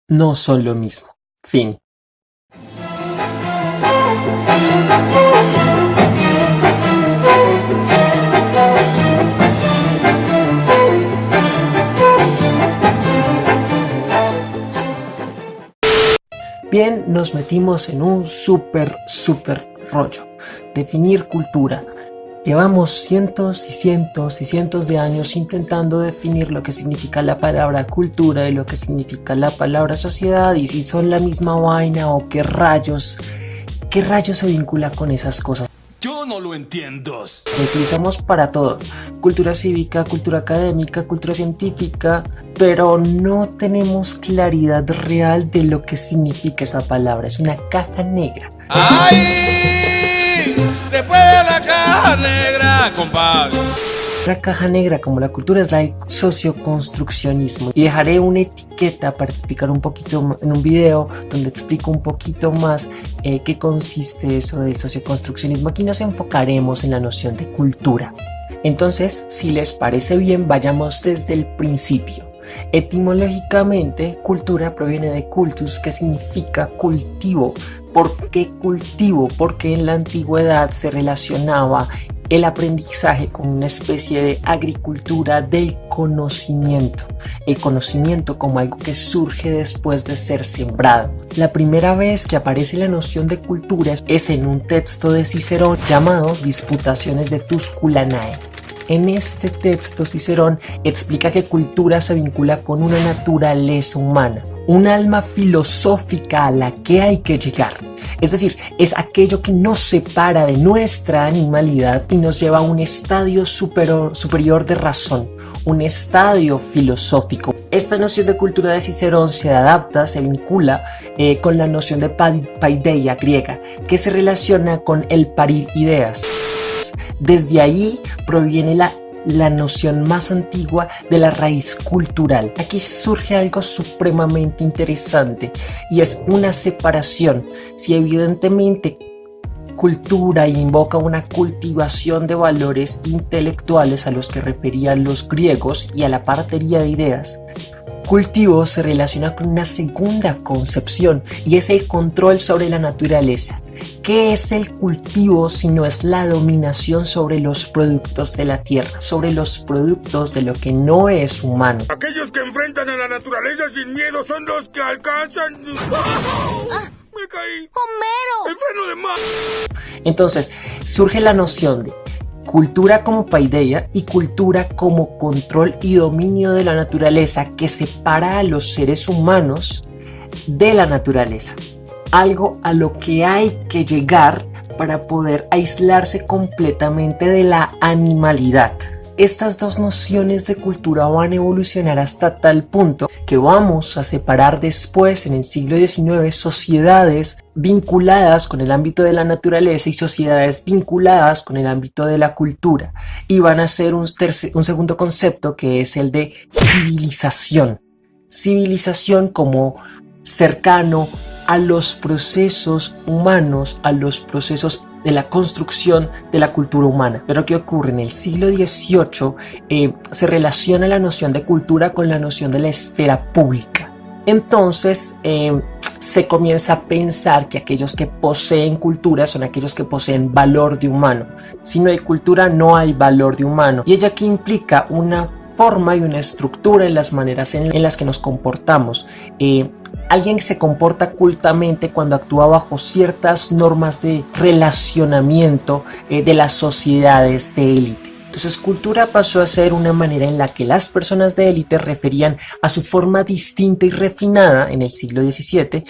no son lo mismo. Fin. Bien, nos metimos en un súper rollo. Definir cultura. Llevamos cientos y cientos y cientos de años intentando definir lo que significa la palabra cultura y lo que significa la palabra sociedad y si son la misma vaina o qué rayos se vincula con esas cosas. Yo no lo entiendo. Lo utilizamos para todo, cultura cívica, cultura académica, cultura científica, pero no tenemos claridad real de lo que significa esa palabra. Es una caja negra. ¡Ay! Después de la caja negra, compadre. La caja negra, como la cultura, es el socioconstruccionismo. Y dejaré una etiqueta para explicar un poquito en un video donde explico un poquito más qué consiste eso del socioconstruccionismo. Aquí nos enfocaremos en la noción de cultura. Entonces, si les parece bien, vayamos desde el principio. Etimológicamente, cultura proviene de cultus, que significa cultivo. ¿Por qué cultivo? Porque en la antigüedad se relacionaba el aprendizaje con una especie de agricultura del conocimiento. El conocimiento como algo que surge después de ser sembrado. La primera vez que aparece la noción de cultura es en un texto de Cicerón llamado Disputaciones de Tusculanae. En este texto Cicerón explica que cultura se vincula con una naturaleza humana, un alma filosófica a la que hay que llegar. Es decir, es aquello que nos separa de nuestra animalidad y nos lleva a un estadio superior de razón, un estadio filosófico. Esta noción de cultura de Cicerón se adapta, se vincula con la noción de paideia griega, que se relaciona con el parir ideas. Desde ahí proviene la noción más antigua de la raíz cultural. Aquí surge algo supremamente interesante y es una separación. Si evidentemente cultura invoca una cultivación de valores intelectuales a los que referían los griegos y a la partería de ideas, cultivo se relaciona con una segunda concepción y es el control sobre la naturaleza. ¿Qué es el cultivo si no es la dominación sobre los productos de la tierra, sobre los productos de lo que no es humano? Aquellos que enfrentan a la naturaleza sin miedo son los que alcanzan... ¡Me caí! ¡Homero! ¡El freno de mano! Entonces, surge la noción de cultura como paideia y cultura como control y dominio de la naturaleza que separa a los seres humanos de la naturaleza. Algo a lo que hay que llegar para poder aislarse completamente de la animalidad. Estas dos nociones de cultura van a evolucionar hasta tal punto que vamos a separar después, en el siglo XIX, sociedades vinculadas con el ámbito de la naturaleza y sociedades vinculadas con el ámbito de la cultura. Y van a ser un segundo concepto que es el de civilización. Civilización como cercano a los procesos humanos, a los procesos de la construcción de la cultura humana. Pero ¿qué ocurre? En el siglo XVIII se relaciona la noción de cultura con la noción de la esfera pública. Entonces se comienza a pensar que aquellos que poseen cultura son aquellos que poseen valor de humano. Si no hay cultura, no hay valor de humano. Y ello aquí implica una forma y una estructura en las maneras en las que nos comportamos. Alguien se comporta cultamente cuando actúa bajo ciertas normas de relacionamiento de las sociedades de élite. Entonces, cultura pasó a ser una manera en la que las personas de élite referían a su forma distinta y refinada en el siglo XVII,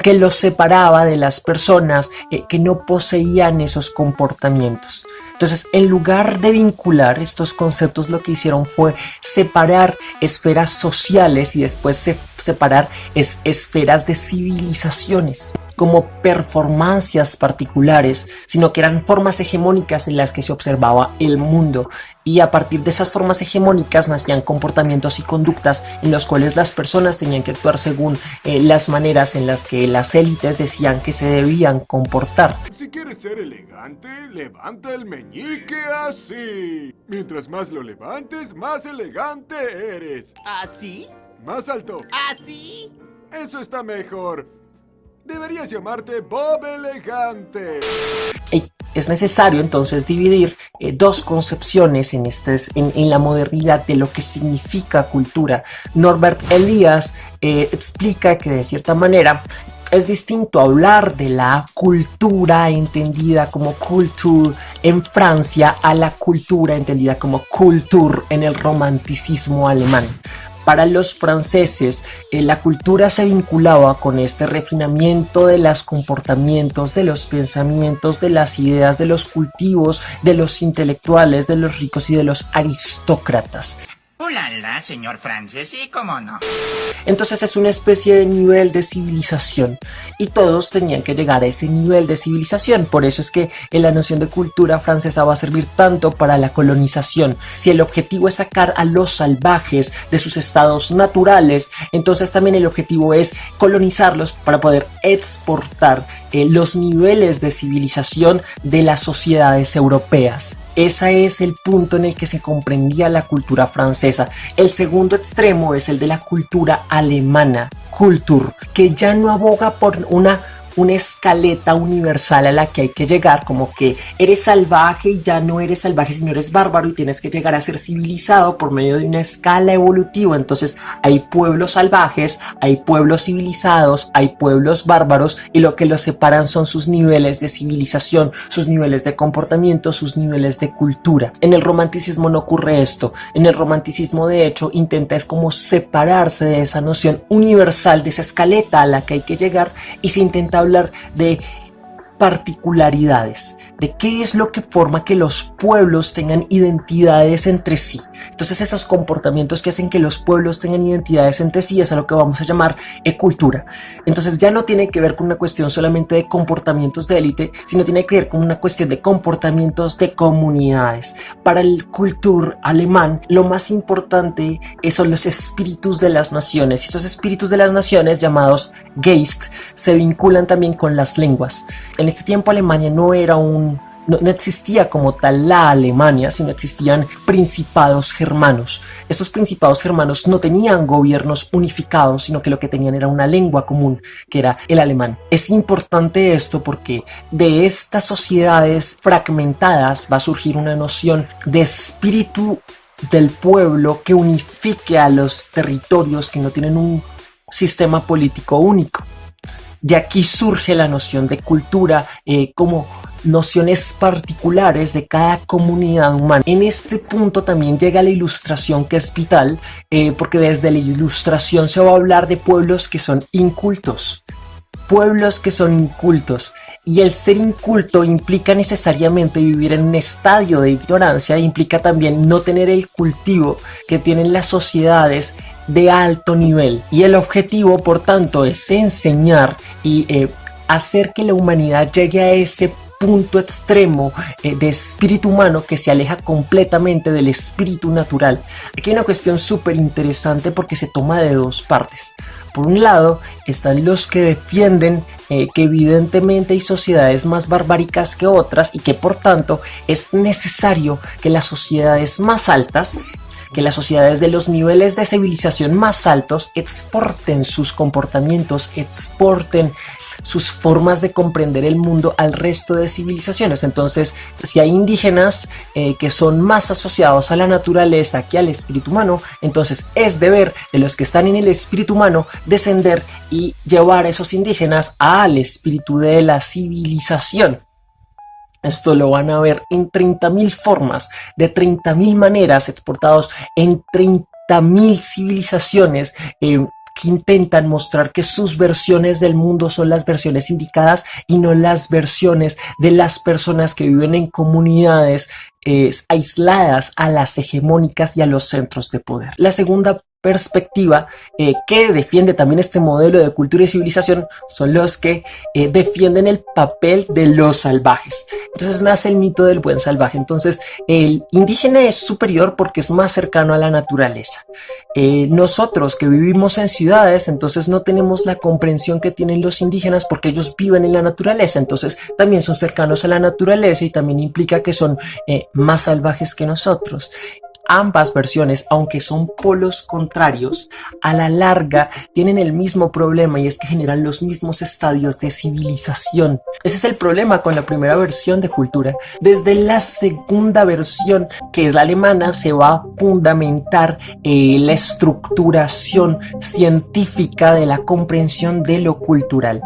que los separaba de las personas que no poseían esos comportamientos. Entonces, en lugar de vincular estos conceptos, lo que hicieron fue separar esferas sociales y después separar esferas de civilizaciones como performancias particulares, sino que eran formas hegemónicas en las que se observaba el mundo. Y a partir de esas formas hegemónicas nacían comportamientos y conductas en los cuales las personas tenían que actuar según las maneras en las que las élites decían que se debían comportar. Si quieres ser elegante, levanta el meñique así. Mientras más lo levantes, más elegante eres. ¿Así? Más alto. ¿Así? Eso está mejor. Deberías llamarte Bob Elegante. Es necesario entonces dividir dos concepciones en la modernidad de lo que significa cultura. Norbert Elias explica que de cierta manera es distinto hablar de la cultura entendida como culture en Francia a la cultura entendida como culture en el romanticismo alemán. Para los franceses, la cultura se vinculaba con este refinamiento de los comportamientos, de los pensamientos, de las ideas, de los cultivos, de los intelectuales, de los ricos y de los aristócratas. ¡Ulala, señor Francis! ¿Y cómo no? Entonces es una especie de nivel de civilización y todos tenían que llegar a ese nivel de civilización. Por eso es que la noción de cultura francesa va a servir tanto para la colonización. Si el objetivo es sacar a los salvajes de sus estados naturales, entonces también el objetivo es colonizarlos para poder exportar los niveles de civilización de las sociedades europeas. Ese es el punto en el que se comprendía la cultura francesa. El segundo extremo es el de la cultura alemana, Kultur, que ya no aboga por una escaleta universal a la que hay que llegar, como que eres salvaje y ya no eres salvaje sino eres bárbaro y tienes que llegar a ser civilizado por medio de una escala evolutiva. Entonces hay pueblos salvajes, hay pueblos civilizados, hay pueblos bárbaros y lo que los separan son sus niveles de civilización, sus niveles de comportamiento, sus niveles de cultura. En el romanticismo no ocurre esto. En el romanticismo de hecho intenta es como separarse de esa noción universal, de esa escaleta a la que hay que llegar y se intenta hablar de particularidades, de qué es lo que forma que los pueblos tengan identidades entre sí. Entonces esos comportamientos que hacen que los pueblos tengan identidades entre sí es a lo que vamos a llamar cultura. Entonces ya no tiene que ver con una cuestión solamente de comportamientos de élite, sino tiene que ver con una cuestión de comportamientos de comunidades. Para el cultur alemán lo más importante son los espíritus de las naciones y esos espíritus de las naciones llamados Geist se vinculan también con las lenguas. En este tiempo Alemania no existía como tal la Alemania, sino existían principados germanos. Estos principados germanos no tenían gobiernos unificados, sino que lo que tenían era una lengua común, que era el alemán. Es importante esto porque de estas sociedades fragmentadas va a surgir una noción de espíritu del pueblo que unifique a los territorios que no tienen un sistema político único. De aquí surge la noción de cultura como nociones particulares de cada comunidad humana. En este punto también llega la ilustración, que es vital, porque desde la ilustración se va a hablar de pueblos que son incultos. Pueblos que son incultos. Y el ser inculto implica necesariamente vivir en un estadio de ignorancia, implica también no tener el cultivo que tienen las sociedades de alto nivel. Y el objetivo, por tanto, es enseñar y hacer que la humanidad llegue a ese punto extremo de espíritu humano que se aleja completamente del espíritu natural. Aquí hay una cuestión súper interesante porque se toma de dos partes. Por un lado están los que defienden que evidentemente hay sociedades más barbáricas que otras y que por tanto es necesario que las sociedades más altas, que las sociedades de los niveles de civilización más altos exporten sus comportamientos, exporten sus formas de comprender el mundo al resto de civilizaciones. Entonces, si hay indígenas que son más asociados a la naturaleza que al espíritu humano, entonces es deber de los que están en el espíritu humano descender y llevar a esos indígenas al espíritu de la civilización. Esto lo van a ver en 30.000 formas, de 30.000 maneras, exportados en 30.000 civilizaciones que intentan mostrar que sus versiones del mundo son las versiones indicadas y no las versiones de las personas que viven en comunidades aisladas a las hegemónicas y a los centros de poder. La segunda perspectiva que defiende también este modelo de cultura y civilización son los que defienden el papel de los salvajes. Entonces nace el mito del buen salvaje. Entonces el indígena es superior porque es más cercano a la naturaleza. Nosotros que vivimos en ciudades, entonces no tenemos la comprensión que tienen los indígenas porque ellos viven en la naturaleza. Entonces también son cercanos a la naturaleza y también implica que son más salvajes que nosotros. ambas versiones, aunque son polos contrarios, a la larga tienen el mismo problema y es que generan los mismos estadios de civilización. Ese es el problema con la primera versión de cultura. Desde la segunda versión, que es la alemana, se va a fundamentar la estructuración científica de la comprensión de lo cultural.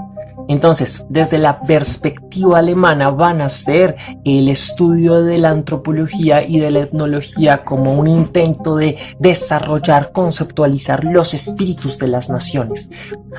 Entonces, desde la perspectiva alemana van a ser el estudio de la antropología y de la etnología como un intento de desarrollar, conceptualizar los espíritus de las naciones.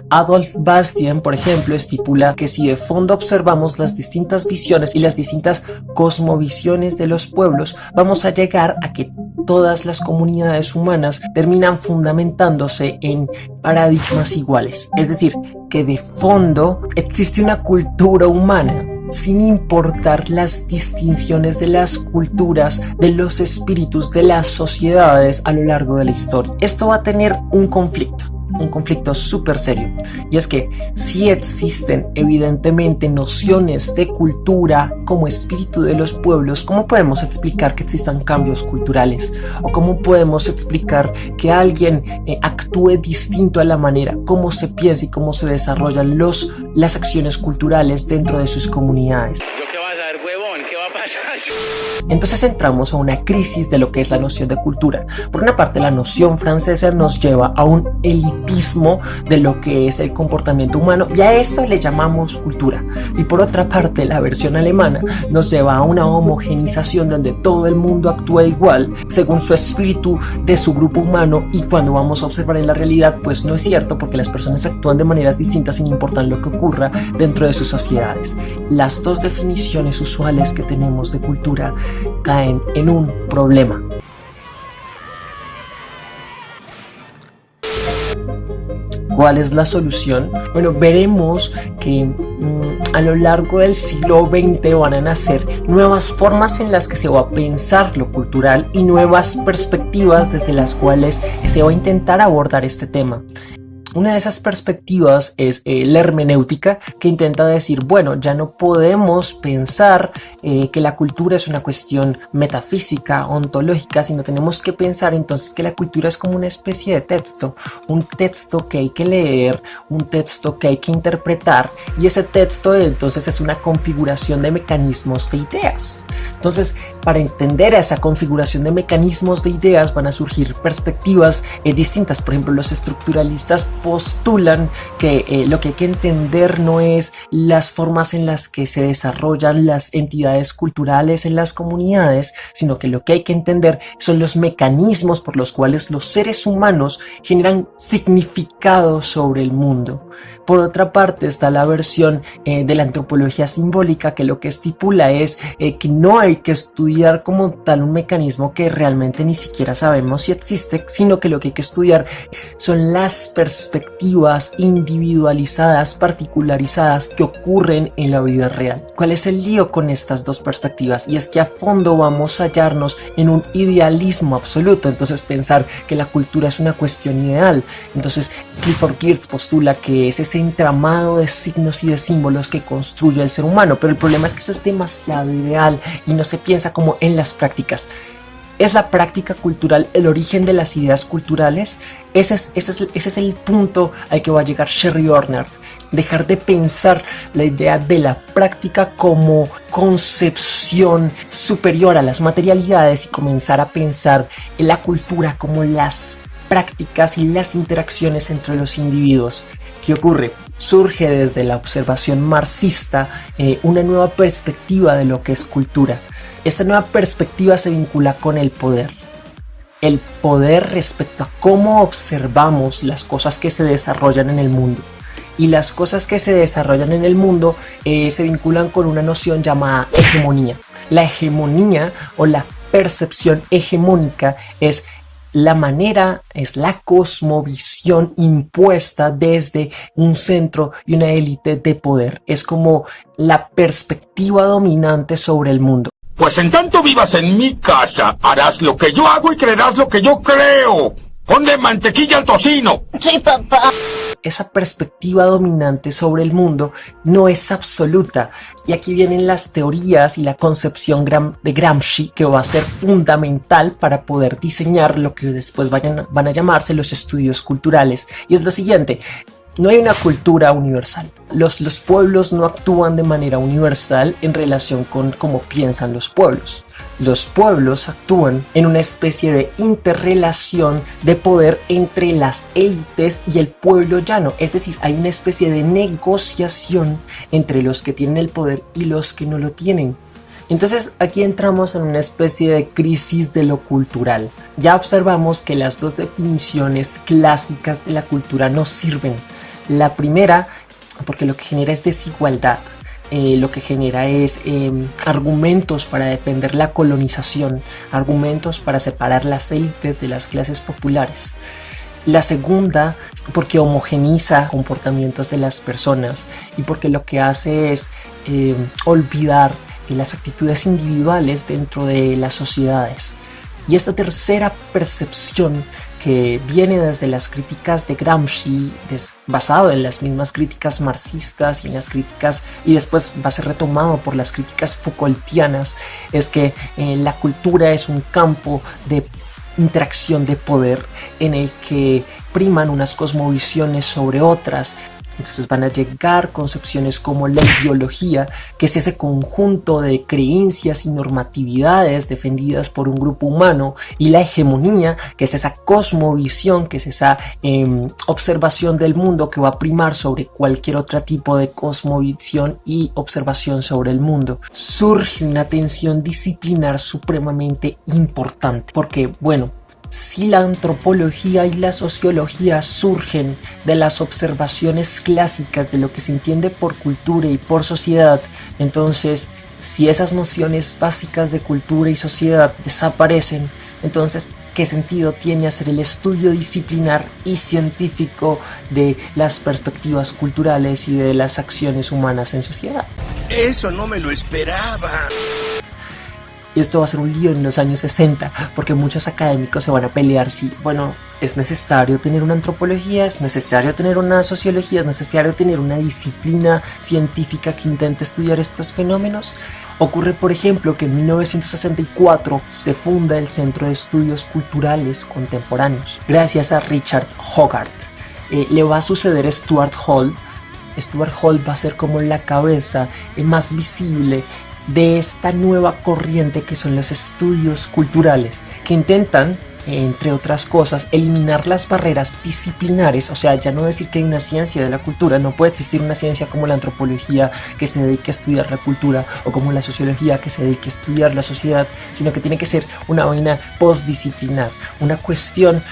Adolf Bastien, por ejemplo, estipula que si de fondo observamos las distintas visiones y las distintas cosmovisiones de los pueblos, vamos a llegar a que todas las comunidades humanas terminan fundamentándose en paradigmas iguales. Es decir, que de fondo existe una cultura humana, sin importar las distinciones de las culturas, de los espíritus, de las sociedades a lo largo de la historia. Esto va a tener un conflicto súper serio, y es que sí existen evidentemente nociones de cultura como espíritu de los pueblos. ¿Cómo podemos explicar que existan cambios culturales? ¿O cómo podemos explicar que alguien actúe distinto a la manera cómo se piensa y cómo se desarrollan las acciones culturales dentro de sus comunidades? Entonces entramos a una crisis de lo que es la noción de cultura. Por una parte, la noción francesa nos lleva a un elitismo de lo que es el comportamiento humano y a eso le llamamos cultura. Y por otra parte, la versión alemana nos lleva a una homogenización donde todo el mundo actúa igual según su espíritu de su grupo humano, y cuando vamos a observar en la realidad, pues no es cierto, porque las personas actúan de maneras distintas sin importar lo que ocurra dentro de sus sociedades. Las dos definiciones usuales que tenemos de cultura caen en un problema. ¿Cuál es la solución? Bueno, veremos que a lo largo del siglo XX van a nacer nuevas formas en las que se va a pensar lo cultural y nuevas perspectivas desde las cuales se va a intentar abordar este tema. Una de esas perspectivas es la hermenéutica, que intenta decir, bueno, ya no podemos pensar que la cultura es una cuestión metafísica, ontológica, sino tenemos que pensar entonces que la cultura es como una especie de texto, un texto que hay que leer, un texto que hay que interpretar, y ese texto entonces es una configuración de mecanismos de ideas. Entonces, para entender esa configuración de mecanismos de ideas van a surgir perspectivas distintas. Por ejemplo, los estructuralistas postulan que lo que hay que entender no es las formas en las que se desarrollan las entidades culturales en las comunidades, sino que lo que hay que entender son los mecanismos por los cuales los seres humanos generan significado sobre el mundo. Por otra parte está la versión de la antropología simbólica, que lo que estipula es que no hay que estudiar como tal un mecanismo que realmente ni siquiera sabemos si existe, sino que lo que hay que estudiar son las perspectivas individualizadas, particularizadas que ocurren en la vida real. ¿Cuál es el lío con estas dos perspectivas? Y es que a fondo vamos a hallarnos en un idealismo absoluto, entonces pensar que la cultura es una cuestión ideal. Entonces Clifford Geertz postula que es ese entramado de signos y de símbolos que construye el ser humano, pero el problema es que eso es demasiado ideal y no se piensa como en las prácticas. ¿Es la práctica cultural el origen de las ideas culturales? Ese es el punto al que va a llegar Sherry Ornert. Dejar de pensar la idea de la práctica como concepción superior a las materialidades y comenzar a pensar en la cultura como las prácticas y las interacciones entre los individuos. ¿Qué ocurre? Surge desde la observación marxista una nueva perspectiva de lo que es cultura. Esta nueva perspectiva se vincula con el poder. El poder respecto a cómo observamos las cosas que se desarrollan en el mundo. Y las cosas que se desarrollan en el mundo se vinculan con una noción llamada hegemonía. La hegemonía o la percepción hegemónica es la manera, es la cosmovisión impuesta desde un centro y una élite de poder. Es como la perspectiva dominante sobre el mundo. Pues en tanto vivas en mi casa, harás lo que yo hago y creerás lo que yo creo. Ponle mantequilla al tocino. Esa perspectiva dominante sobre el mundo no es absoluta. Y aquí vienen las teorías y la concepción de Gramsci, que va a ser fundamental para poder diseñar lo que después van a llamarse los estudios culturales. Y es lo siguiente: no hay una cultura universal. Los pueblos no actúan de manera universal en relación con cómo piensan los pueblos. Los pueblos actúan en una especie de interrelación de poder entre las élites y el pueblo llano. Es decir, hay una especie de negociación entre los que tienen el poder y los que no lo tienen. Entonces aquí entramos en una especie de crisis de lo cultural. Ya observamos que las dos definiciones clásicas de la cultura no sirven. La primera, porque lo que genera es desigualdad. Lo que genera es argumentos para defender la colonización, argumentos para separar las élites de las clases populares. La segunda, porque homogeniza comportamientos de las personas y porque lo que hace es olvidar las actitudes individuales dentro de las sociedades. Y esta tercera percepción, que viene desde las críticas de Gramsci, basado en las mismas críticas marxistas y en las críticas, y después va a ser retomado por las críticas Foucaultianas, es que la cultura es un campo de interacción de poder en el que priman unas cosmovisiones sobre otras. Entonces van a llegar concepciones como la ideología, que es ese conjunto de creencias y normatividades defendidas por un grupo humano, y la hegemonía, que es esa cosmovisión, que es esa observación del mundo que va a primar sobre cualquier otro tipo de cosmovisión y observación sobre el mundo. Surge una tensión disciplinar supremamente importante, porque, bueno, si la antropología y la sociología surgen de las observaciones clásicas de lo que se entiende por cultura y por sociedad, entonces si esas nociones básicas de cultura y sociedad desaparecen, entonces ¿qué sentido tiene hacer el estudio disciplinar y científico de las perspectivas culturales y de las acciones humanas en sociedad? Eso no me lo esperaba. Y esto va a ser un lío en los años 60, porque muchos académicos se van a pelear si, bueno, es necesario tener una antropología, es necesario tener una sociología, es necesario tener una disciplina científica que intente estudiar estos fenómenos. Ocurre, por ejemplo, que en 1964 se funda el Centro de Estudios Culturales Contemporáneos, gracias a Richard Hogarth. Le va a suceder Stuart Hall. Stuart Hall va a ser como la cabeza más visible de esta nueva corriente que son los estudios culturales, que intentan, entre otras cosas, eliminar las barreras disciplinares. O sea, ya no decir que hay una ciencia de la cultura, no puede existir una ciencia como la antropología que se dedique a estudiar la cultura, o como la sociología que se dedique a estudiar la sociedad, sino que tiene que ser una vaina postdisciplinar, una cuestión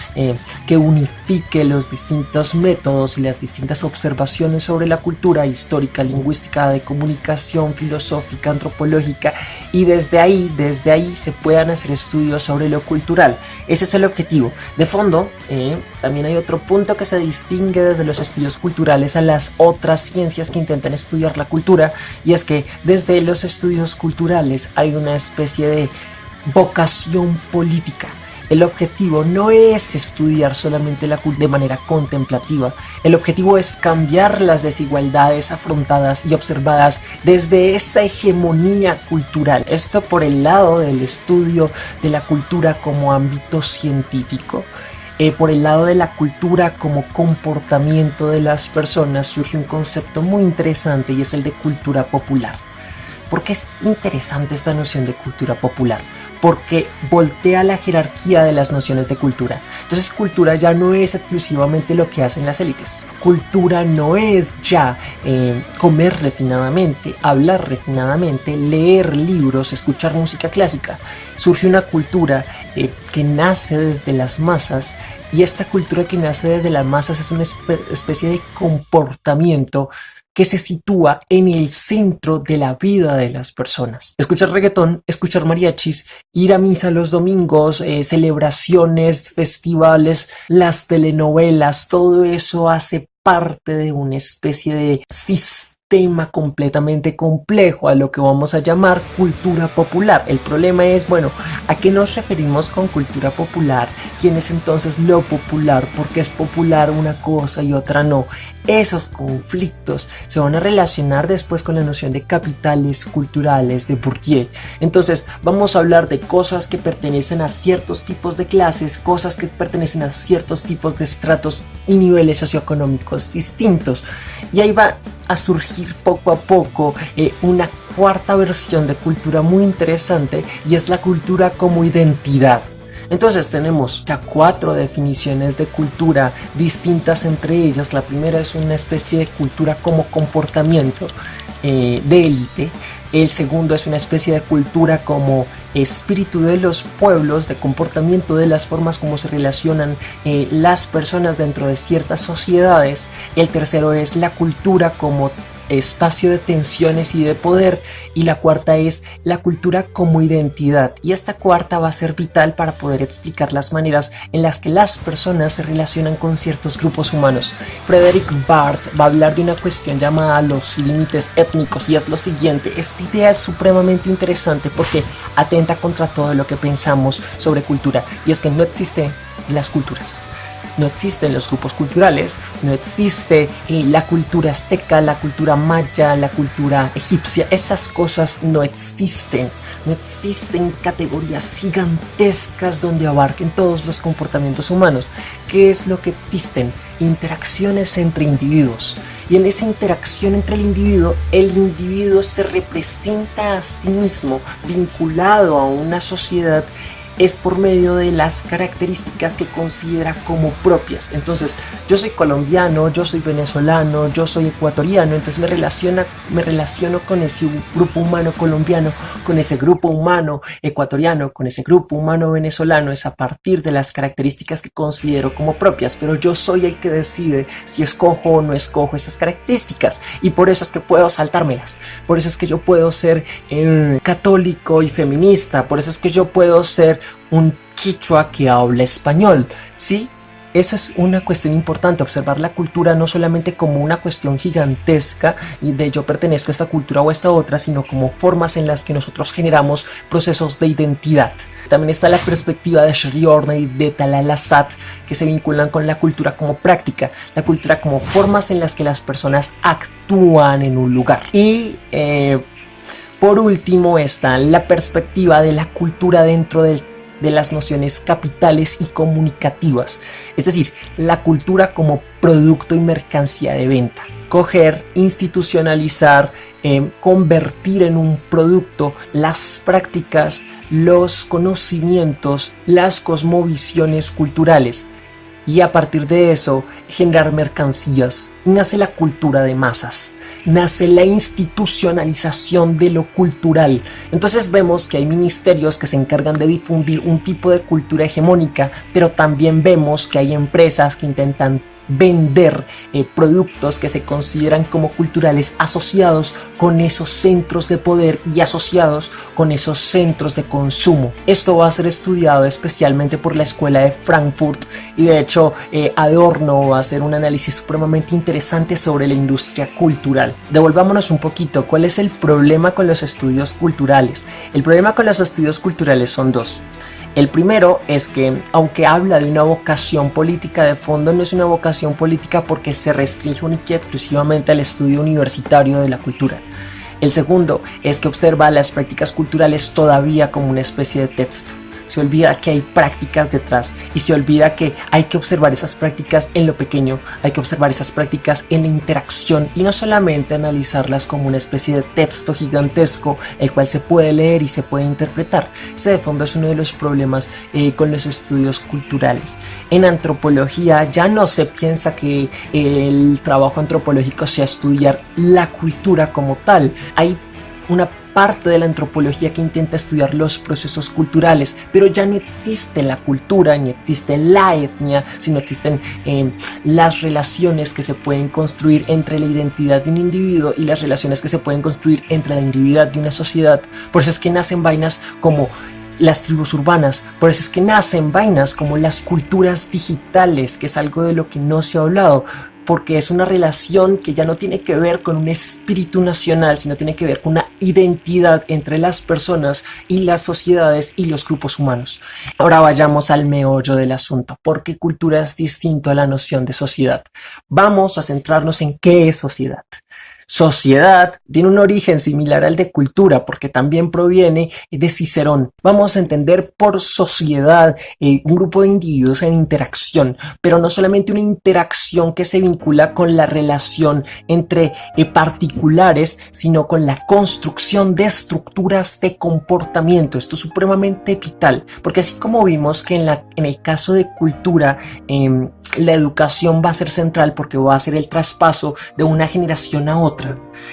que unifique los distintos métodos y las distintas observaciones sobre la cultura histórica, lingüística, de comunicación, filosófica, antropológica, y desde ahí se puedan hacer estudios sobre lo cultural. Ese es el objetivo. De fondo, también hay otro punto que se distingue desde los estudios culturales a las otras ciencias que intentan estudiar la cultura, y es que desde los estudios culturales hay una especie de vocación política. El objetivo no es estudiar solamente la cultura de manera contemplativa. El objetivo es cambiar las desigualdades afrontadas y observadas desde esa hegemonía cultural. Esto por el lado del estudio de la cultura como ámbito científico. Por el lado de la cultura como comportamiento de las personas surge un concepto muy interesante, y es el de cultura popular. ¿Por qué es interesante esta noción de cultura popular? Porque voltea la jerarquía de las nociones de cultura. Entonces, cultura ya no es exclusivamente lo que hacen las élites. Cultura no es ya comer refinadamente, hablar refinadamente, leer libros, escuchar música clásica. Surge una cultura que nace desde las masas, y esta cultura que nace desde las masas es una especie de comportamiento que se sitúa en el centro de la vida de las personas. Escuchar reggaetón, escuchar mariachis, ir a misa los domingos, celebraciones, festivales, las telenovelas, todo eso hace parte de una especie de sistema tema completamente complejo a lo que vamos a llamar cultura popular. El problema es, bueno, ¿a qué nos referimos con cultura popular? ¿Quién es entonces lo popular? ¿Por qué es popular una cosa y otra no? Esos conflictos se van a relacionar después con la noción de capitales culturales de Bourdieu. Entonces vamos a hablar de cosas que pertenecen a ciertos tipos de clases, cosas que pertenecen a ciertos tipos de estratos y niveles socioeconómicos distintos. Y ahí va a surgir poco a poco una cuarta versión de cultura muy interesante, y es la cultura como identidad. Entonces tenemos ya 4 definiciones de cultura distintas entre ellas. La primera es una especie de cultura como comportamiento de élite. El segundo es una especie de cultura como espíritu de los pueblos, de comportamiento de las formas como se relacionan las personas dentro de ciertas sociedades. El tercero es la cultura como espacio de tensiones y de poder, y la cuarta es la cultura como identidad, y esta cuarta va a ser vital para poder explicar las maneras en las que las personas se relacionan con ciertos grupos humanos. Frederick Barth va a hablar de una cuestión llamada los límites étnicos, y es lo siguiente: esta idea es supremamente interesante porque atenta contra todo lo que pensamos sobre cultura, y es que no existen las culturas. No existen los grupos culturales, no existe la cultura azteca, la cultura maya, la cultura egipcia. Esas cosas no existen. No existen categorías gigantescas donde abarquen todos los comportamientos humanos. ¿Qué es lo que existen? Interacciones entre individuos. Y en esa interacción entre el individuo se representa a sí mismo vinculado a una sociedad, es por medio de las características que considera como propias. Entonces, yo soy colombiano, yo soy venezolano, yo soy ecuatoriano, entonces me relaciono con ese grupo humano colombiano, con ese grupo humano ecuatoriano, con ese grupo humano venezolano. Es a partir de las características que considero como propias, pero yo soy el que decide si escojo o no escojo esas características, y por eso es que puedo saltármelas. Por eso es que yo puedo ser católico y feminista, por eso es que yo puedo ser un quichua que habla español, ¿sí? Esa es una cuestión importante, observar la cultura no solamente como una cuestión gigantesca y de yo pertenezco a esta cultura o a esta otra, sino como formas en las que nosotros generamos procesos de identidad. También está la perspectiva de Shriorna y de Talal Asad, que se vinculan con la cultura como práctica, la cultura como formas en las que las personas actúan en un lugar. Y por último está la perspectiva de la cultura dentro de las nociones capitales y comunicativas, es decir, la cultura como producto y mercancía de venta. Coger, institucionalizar, convertir en un producto las prácticas, los conocimientos, las cosmovisiones culturales, y a partir de eso generar mercancías. Nace la cultura de masas, nace la institucionalización de lo cultural. Entonces vemos que hay ministerios que se encargan de difundir un tipo de cultura hegemónica, pero también vemos que hay empresas que intentan vender productos que se consideran como culturales asociados con esos centros de poder y asociados con esos centros de consumo. Esto va a ser estudiado especialmente por la Escuela de Frankfurt, y de hecho Adorno va a hacer un análisis supremamente interesante sobre la industria cultural. Devolvámonos un poquito. ¿Cuál es el problema con los estudios culturales? El problema con los estudios culturales son dos. El primero es que, aunque habla de una vocación política de fondo, no es una vocación política porque se restringe única y exclusivamente al estudio universitario de la cultura. El segundo es que observa las prácticas culturales todavía como una especie de texto. Se olvida que hay prácticas detrás, y se olvida que hay que observar esas prácticas en lo pequeño, hay que observar esas prácticas en la interacción, y no solamente analizarlas como una especie de texto gigantesco el cual se puede leer y se puede interpretar. Ese de fondo es uno de los problemas con los estudios culturales. En antropología ya no se piensa que el trabajo antropológico sea estudiar la cultura como tal. Hay una parte de la antropología que intenta estudiar los procesos culturales, pero ya no existe la cultura, ni existe la etnia, sino existen las relaciones que se pueden construir entre la identidad de un individuo y las relaciones que se pueden construir entre la individualidad de una sociedad. Por eso es que nacen vainas como las tribus urbanas, por eso es que nacen vainas como las culturas digitales, que es algo de lo que no se ha hablado. porque es una relación que ya no tiene que ver con un espíritu nacional, sino tiene que ver con una identidad entre las personas y las sociedades y los grupos humanos. Ahora vayamos al meollo del asunto. ¿Por qué cultura es distinto a la noción de sociedad? Vamos a centrarnos en qué es sociedad. Sociedad tiene un origen similar al de cultura porque también proviene de Cicerón. Vamos a entender por sociedad un grupo de individuos en interacción, pero no solamente una interacción que se vincula con la relación entre particulares, sino con la construcción de estructuras de comportamiento. Esto es supremamente vital, porque así como vimos que en el caso de cultura, la educación va a ser central porque va a ser el traspaso de una generación a otra.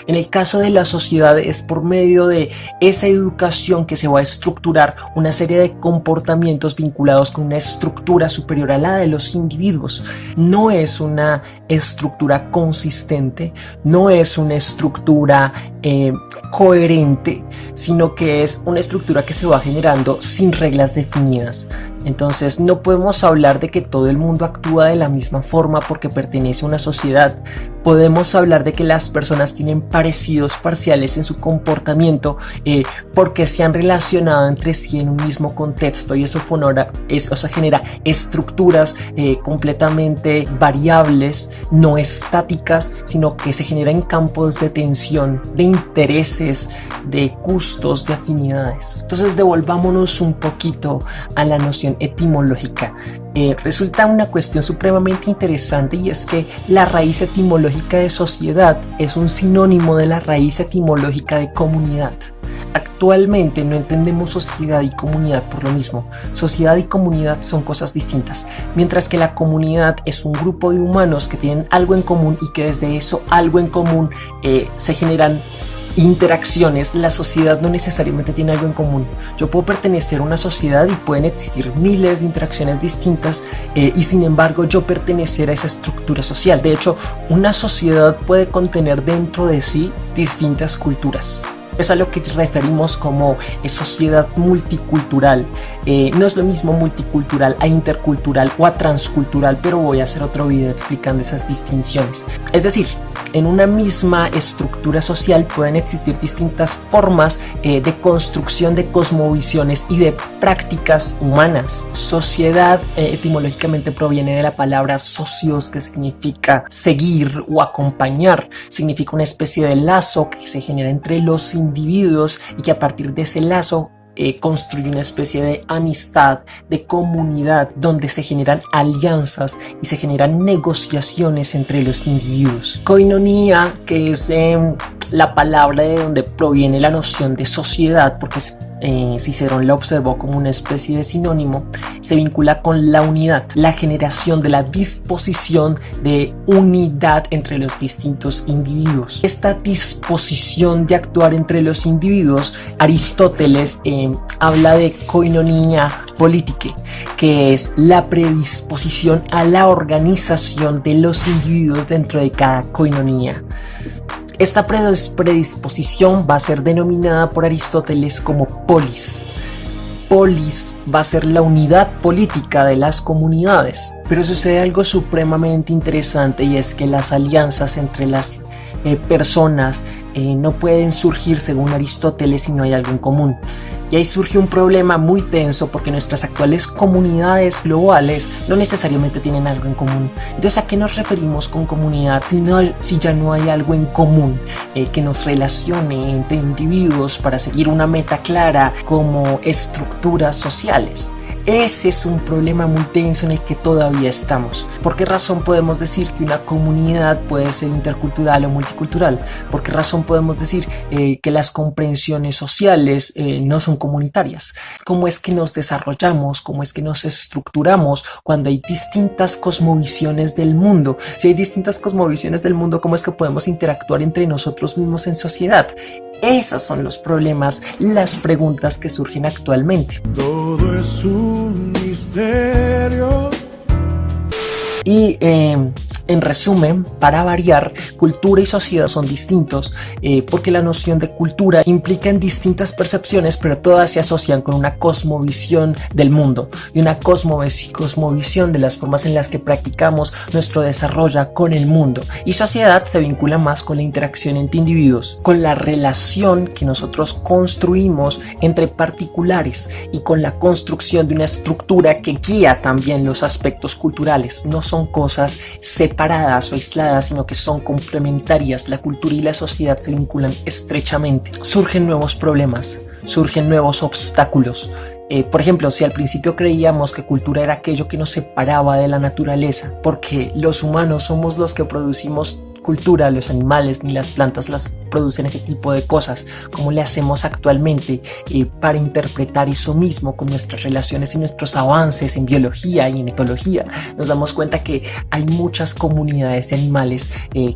En el caso de la sociedad es por medio de esa educación que se va a estructurar una serie de comportamientos vinculados con una estructura superior a la de los individuos. No es una estructura consistente, no es una estructura coherente, sino que es una estructura que se va generando sin reglas definidas. Entonces no podemos hablar de que todo el mundo actúa de la misma forma porque pertenece a una sociedad. Podemos hablar de que las personas tienen parecidos parciales en su comportamiento porque se han relacionado entre sí en un mismo contexto, y eso genera estructuras completamente variables, no estáticas, sino que se generan campos de tensión, de intereses, de gustos, de afinidades. Entonces devolvámonos un poquito a la noción etimológica. Resulta una cuestión supremamente interesante, y es que la raíz etimológica de sociedad es un sinónimo de la raíz etimológica de comunidad. Actualmente no entendemos sociedad y comunidad por lo mismo. Sociedad y comunidad son cosas distintas, mientras que la comunidad es un grupo de humanos que tienen algo en común y que desde eso algo en común se generan interacciones. La sociedad no necesariamente tiene algo en común. Yo puedo pertenecer a una sociedad y pueden existir miles de interacciones distintas y sin embargo yo pertenecer a esa estructura social. De hecho, una sociedad puede contener dentro de sí distintas culturas. Es a lo que referimos como sociedad multicultural. No es lo mismo multicultural a intercultural o a transcultural, pero voy a hacer otro video explicando esas distinciones. Es decir, en una misma estructura social pueden existir distintas formas de construcción de cosmovisiones y de prácticas humanas. Sociedad etimológicamente proviene de la palabra socios, que significa seguir o acompañar. Significa una especie de lazo que se genera entre los individuos y que a partir de ese lazo construye una especie de amistad, de comunidad, donde se generan alianzas y se generan negociaciones entre los individuos. Koinonia, que es la palabra de donde proviene la noción de sociedad, porque Cicerón la observó como una especie de sinónimo, se vincula con la unidad, la generación de la disposición de unidad entre los distintos individuos. Esta disposición de actuar entre los individuos, Aristóteles habla de koinonia politike, que es la predisposición a la organización de los individuos dentro de cada koinonia. Esta predisposición va a ser denominada por Aristóteles como polis. Polis va a ser la unidad política de las comunidades. Pero sucede algo supremamente interesante, y es que las alianzas entre las personas no pueden surgir, según Aristóteles, si no hay algo en común. Y ahí surge un problema muy tenso, porque nuestras actuales comunidades globales no necesariamente tienen algo en común. Entonces, ¿a qué nos referimos con comunidad si ya no hay algo en común que nos relacione entre individuos para seguir una meta clara como estructuras sociales? Ese es un problema muy tenso en el que todavía estamos. ¿Por qué razón podemos decir que una comunidad puede ser intercultural o multicultural? ¿Por qué razón podemos decir que las comprensiones sociales no son comunitarias? ¿Cómo es que nos desarrollamos? ¿Cómo es que nos estructuramos cuando hay distintas cosmovisiones del mundo? Si hay distintas cosmovisiones del mundo, ¿cómo es que podemos interactuar entre nosotros mismos en sociedad? Esos son los problemas, las preguntas que surgen actualmente. Todo es un misterio. Y En resumen, para variar, cultura y sociedad son distintos porque la noción de cultura implica en distintas percepciones, pero todas se asocian con una cosmovisión del mundo y una cosmovisión de las formas en las que practicamos nuestro desarrollo con el mundo. Y sociedad se vincula más con la interacción entre individuos, con la relación que nosotros construimos entre particulares y con la construcción de una estructura que guía también los aspectos culturales. No son cosas separadas o aisladas, sino que son complementarias. La cultura y la sociedad se vinculan estrechamente. Surgen nuevos problemas, surgen nuevos obstáculos. Por ejemplo, si al principio creíamos que cultura era aquello que nos separaba de la naturaleza, porque los humanos somos los que producimos cultura, los animales ni las plantas las producen ese tipo de cosas, ¿cómo le hacemos actualmente para interpretar eso mismo con nuestras relaciones y nuestros avances en biología y en etología? Nos damos cuenta que hay muchas comunidades de animales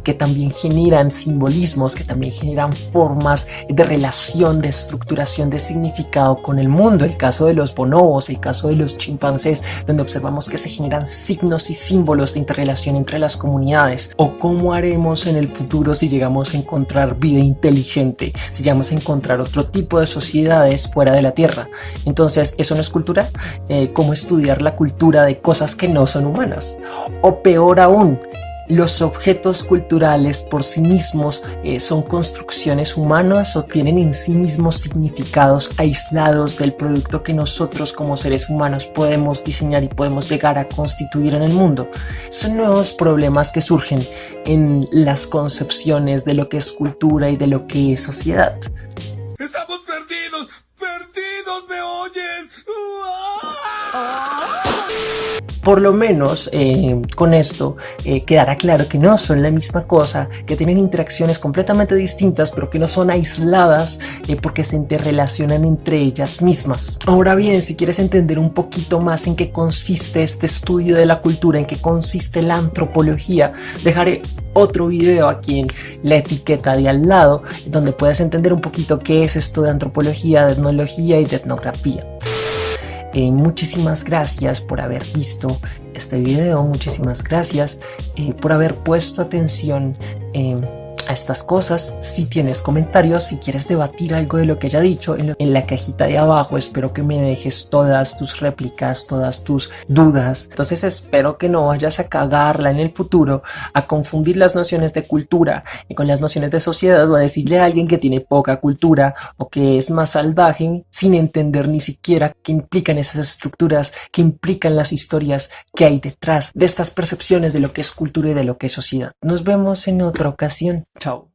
que también generan simbolismos, que también generan formas de relación, de estructuración de significado con el mundo. El caso de los bonobos, el caso de los chimpancés, donde observamos que se generan signos y símbolos de interrelación entre las comunidades. ¿O cómo haremos en el futuro si llegamos a encontrar vida inteligente, si llegamos a encontrar otro tipo de sociedades fuera de la Tierra? Entonces, ¿eso no es cultura? ¿Cómo estudiar la cultura de cosas que no son humanas? O peor aún, ¿los objetos culturales por sí mismos son construcciones humanas o tienen en sí mismos significados aislados del producto que nosotros como seres humanos podemos diseñar y podemos llegar a constituir en el mundo? Son nuevos problemas que surgen en las concepciones de lo que es cultura y de lo que es sociedad. ¡Estamos perdidos! ¡Perdidos! ¿Me oyes? Por lo menos con esto quedará claro que no son la misma cosa, que tienen interacciones completamente distintas, pero que no son aisladas porque se interrelacionan entre ellas mismas. Ahora bien, si quieres entender un poquito más en qué consiste este estudio de la cultura, en qué consiste la antropología, dejaré otro video aquí en la etiqueta de al lado, donde puedes entender un poquito qué es esto de antropología, de etnología y de etnografía. Muchísimas gracias por haber visto este video, muchísimas gracias por haber puesto atención a estas cosas. Si tienes comentarios, si quieres debatir algo de lo que haya dicho, en la cajita de abajo espero que me dejes todas tus réplicas, todas tus dudas. Entonces espero que no vayas a cagarla en el futuro, a confundir las nociones de cultura con las nociones de sociedad, o a decirle a alguien que tiene poca cultura o que es más salvaje sin entender ni siquiera qué implican esas estructuras, qué implican las historias que hay detrás de estas percepciones de lo que es cultura y de lo que es sociedad. Nos vemos en otra ocasión. Chao.